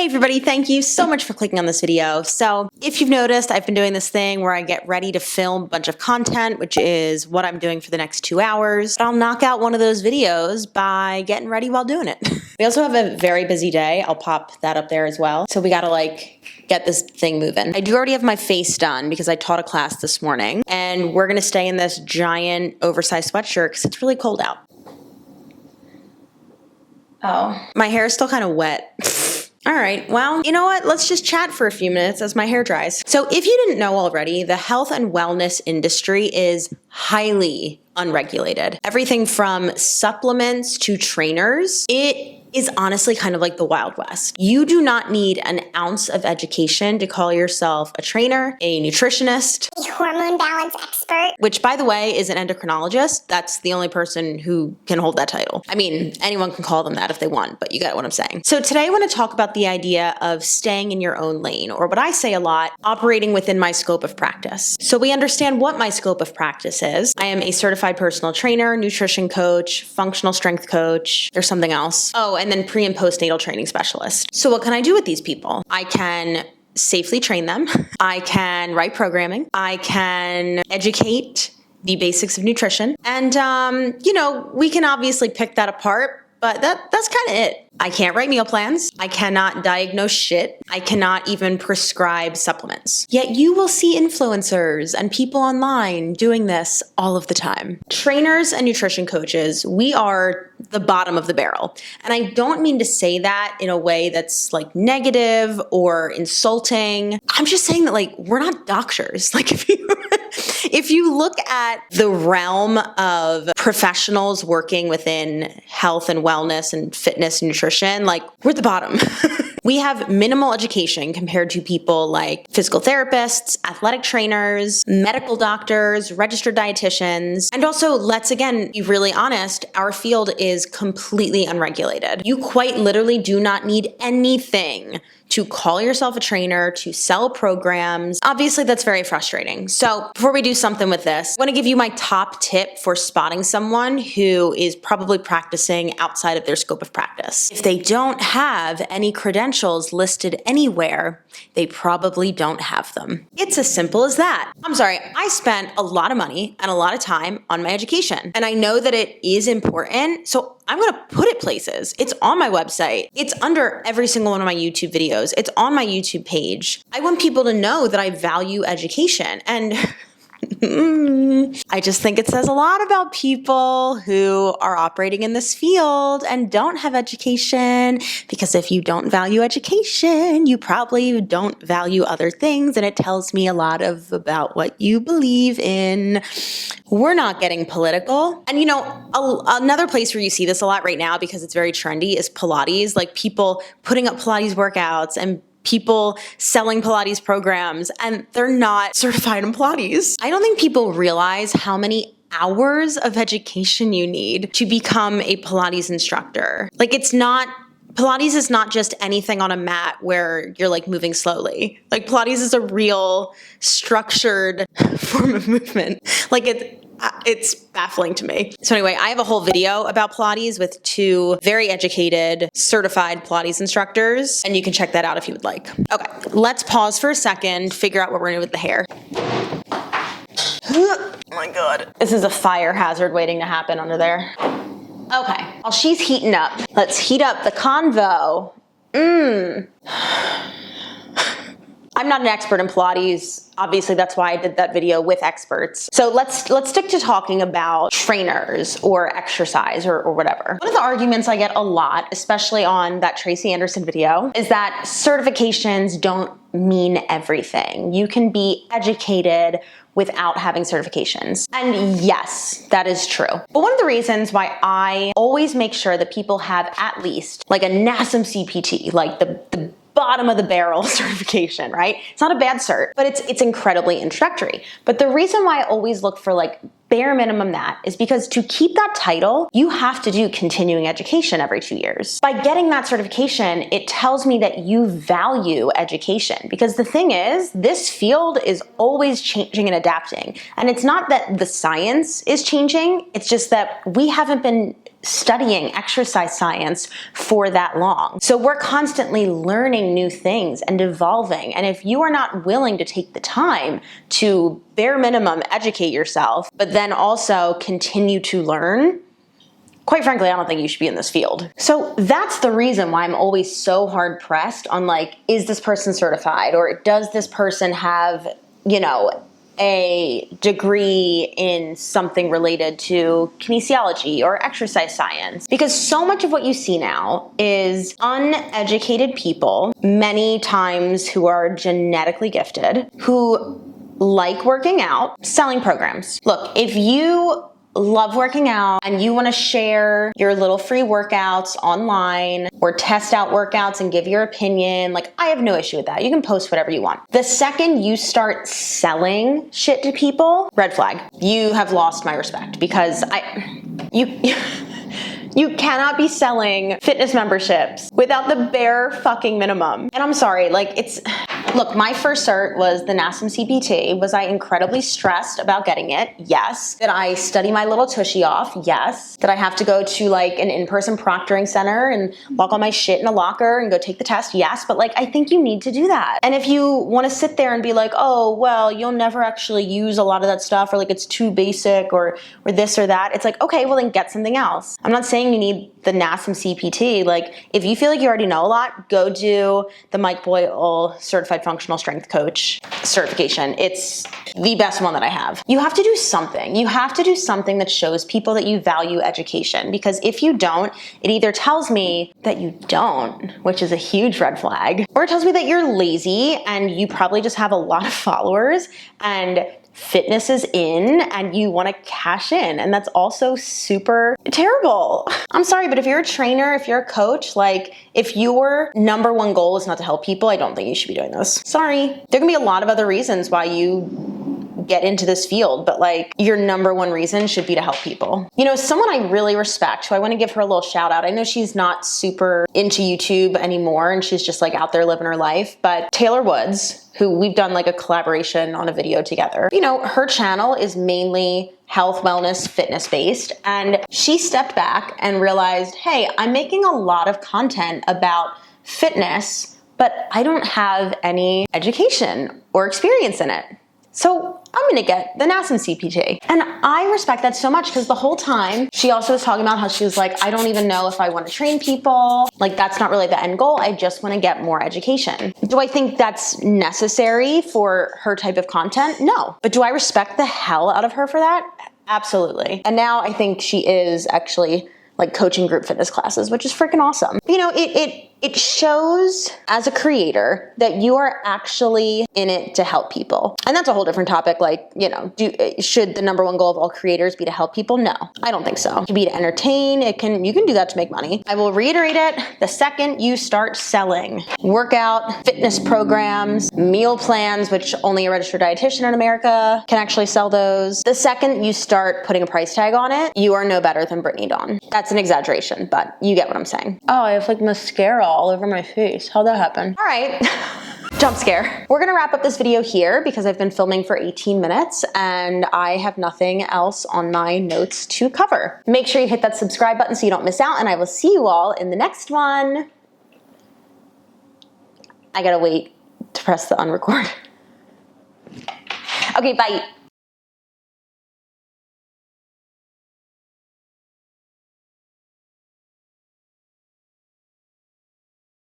Hey everybody, thank you so much for clicking on this video. So if you've noticed, I've been doing this thing where I get ready to film a bunch of content, which is what I'm doing for the next 2 hours. But I'll knock out one of those videos by getting ready while doing it. We also have a very busy day. I'll pop that up there as well. So we gotta get this thing moving. I do already have my face done because I taught a class this morning, and we're gonna stay in this giant oversized sweatshirt because it's really cold out. Oh, my hair is still kind of wet. All right, well, you know what? Let's just chat for a few minutes as my hair dries. So if you didn't know already, the health and wellness industry is highly unregulated. Everything from supplements to trainers, it is honestly kind of like the Wild West. You do not need an ounce of education to call yourself a trainer, a nutritionist, a hormone balance expert, which by the way is an endocrinologist. That's the only person who can hold that title. I mean, anyone can call them that if they want, but you get what I'm saying. So today I want to talk about the idea of staying in your own lane, or what I say a lot, operating within my scope of practice. So we understand what my scope of practice is. I am a certified personal trainer, nutrition coach, functional strength coach. There's something else. Oh, and then pre and postnatal training specialist. So what can I do with these people? I can safely train them. I can write programming. I can educate the basics of nutrition. And, we can obviously pick that apart, but that's kind of it. I can't write meal plans. I cannot diagnose shit. I cannot even prescribe supplements. Yet you will see influencers and people online doing this all of the time. Trainers and nutrition coaches, we are the bottom of the barrel. And I don't mean to say that in a way that's negative or insulting. I'm just saying that we're not doctors. If you look at the realm of professionals working within health and wellness and fitness and nutrition, we're at the bottom. We have minimal education compared to people like physical therapists, athletic trainers, medical doctors, registered dietitians. And also, let's again be really honest, our field is completely unregulated. You quite literally do not need anything to call yourself a trainer, to sell programs. Obviously, that's very frustrating. So before we do something with this, I want to give you my top tip for spotting someone who is probably practicing outside of their scope of practice. If they don't have any credentials listed anywhere, they probably don't have them. It's as simple as that. I'm sorry, I spent a lot of money and a lot of time on my education, and I know that it is important, so I'm gonna put it places. It's on my website. It's under every single one of my YouTube videos. It's on my YouTube page. I want people to know that I value education, and I just think it says a lot about people who are operating in this field and don't have education, because if you don't value education, you probably don't value other things, and it tells me a lot about what you believe in. We're not getting political. And another place where you see this a lot right now, because it's very trendy, is Pilates. People putting up Pilates workouts and people selling Pilates programs, and they're not certified in Pilates. I don't think people realize how many hours of education you need to become a Pilates instructor. Pilates is not just anything on a mat where you're moving slowly. Pilates is a real structured form of movement. It's baffling to me. So anyway, I have a whole video about Pilates with 2 very educated, certified Pilates instructors, and you can check that out if you would like. Okay, let's pause for a second, figure out what we're gonna do with the hair. Oh my God. This is a fire hazard waiting to happen under there. Okay, while she's heating up, let's heat up the convo. I'm not an expert in Pilates. Obviously, that's why I did that video with experts. So let's stick to talking about trainers or exercise or whatever. One of the arguments I get a lot, especially on that Tracy Anderson video, is that certifications don't mean everything. You can be educated without having certifications. And yes, that is true. But one of the reasons why I always make sure that people have at least a NASM CPT, the bottom of the barrel certification, right? It's not a bad cert, but it's incredibly introductory. But the reason why I always look for bare minimum that is because to keep that title, you have to do continuing education every 2 years. By getting that certification, it tells me that you value education, because the thing is, this field is always changing and adapting. And it's not that the science is changing, it's just that we haven't been studying exercise science for that long. So we're constantly learning new things and evolving. And if you are not willing to take the time to bare minimum educate yourself, but then also continue to learn, quite frankly, I don't think you should be in this field. So that's the reason why I'm always so hard pressed on like, is this person certified? Or does this person have, a degree in something related to kinesiology or exercise science? Because so much of what you see now is uneducated people, many times who are genetically gifted, who like working out, selling programs. Look, if you love working out and you want to share your little free workouts online or test out workouts and give your opinion, like I have no issue with that. You can post whatever you want. The second you start selling shit to people, red flag. You have lost my respect because you cannot be selling fitness memberships without the bare fucking minimum. And I'm sorry, look, my first cert was the NASM CPT. Was I incredibly stressed about getting it? Yes. Did I study my little tushy off? Yes. Did I have to go to like an in-person proctoring center and lock all my shit in a locker and go take the test? Yes. But I think you need to do that. And if you want to sit there and be like, oh, well, you'll never actually use a lot of that stuff, or like it's too basic or this or that, it's like, okay, well then get something else. I'm not saying you need the NASM CPT. Like if you feel like you already know a lot, go do the Mike Boyle Certified Functional Strength Coach certification. It's the best one that I have. You have to do something. You have to do something that shows people that you value education, because if you don't, it either tells me that you don't, which is a huge red flag, or it tells me that you're lazy and you probably just have a lot of followers and fitness is in and you want to cash in, and that's also super terrible. I'm sorry, but if you're a trainer, if you're a coach, like if your number one goal is not to help people, I don't think you should be doing this. Sorry. There can be a lot of other reasons why you get into this field, but like your number one reason should be to help people. Someone I really respect, who I want to give her a little shout out. I know she's not super into YouTube anymore and she's just like out there living her life, but Taylor Woods, who we've done like a collaboration on a video together. Her channel is mainly health, wellness, fitness based. And she stepped back and realized, hey, I'm making a lot of content about fitness, but I don't have any education or experience in it. So I'm gonna get the NASM CPT. And I respect that so much, because the whole time she also was talking about how she was like, I don't even know if I want to train people. Like that's not really the end goal. I just want to get more education. Do I think that's necessary for her type of content? No. But do I respect the hell out of her for that? Absolutely. And now I think she is actually like coaching group fitness classes, which is freaking awesome. It shows as a creator that you are actually in it to help people. And that's a whole different topic. Like, should the number one goal of all creators be to help people? No, I don't think so. It can be to entertain. You can do that to make money. I will reiterate it. The second you start selling workout, fitness programs, meal plans, which only a registered dietitian in America can actually sell those. The second you start putting a price tag on it, you are no better than Brittany Dawn. That's an exaggeration, but you get what I'm saying. Oh, I have like mascara all over my face. How'd that happen? All right. Jump scare. We're gonna wrap up this video here because I've been filming for 18 minutes and I have nothing else on my notes to cover. Make sure you hit that subscribe button so you don't miss out, and I will see you all in the next one. I gotta wait to press the unrecord. Okay, bye.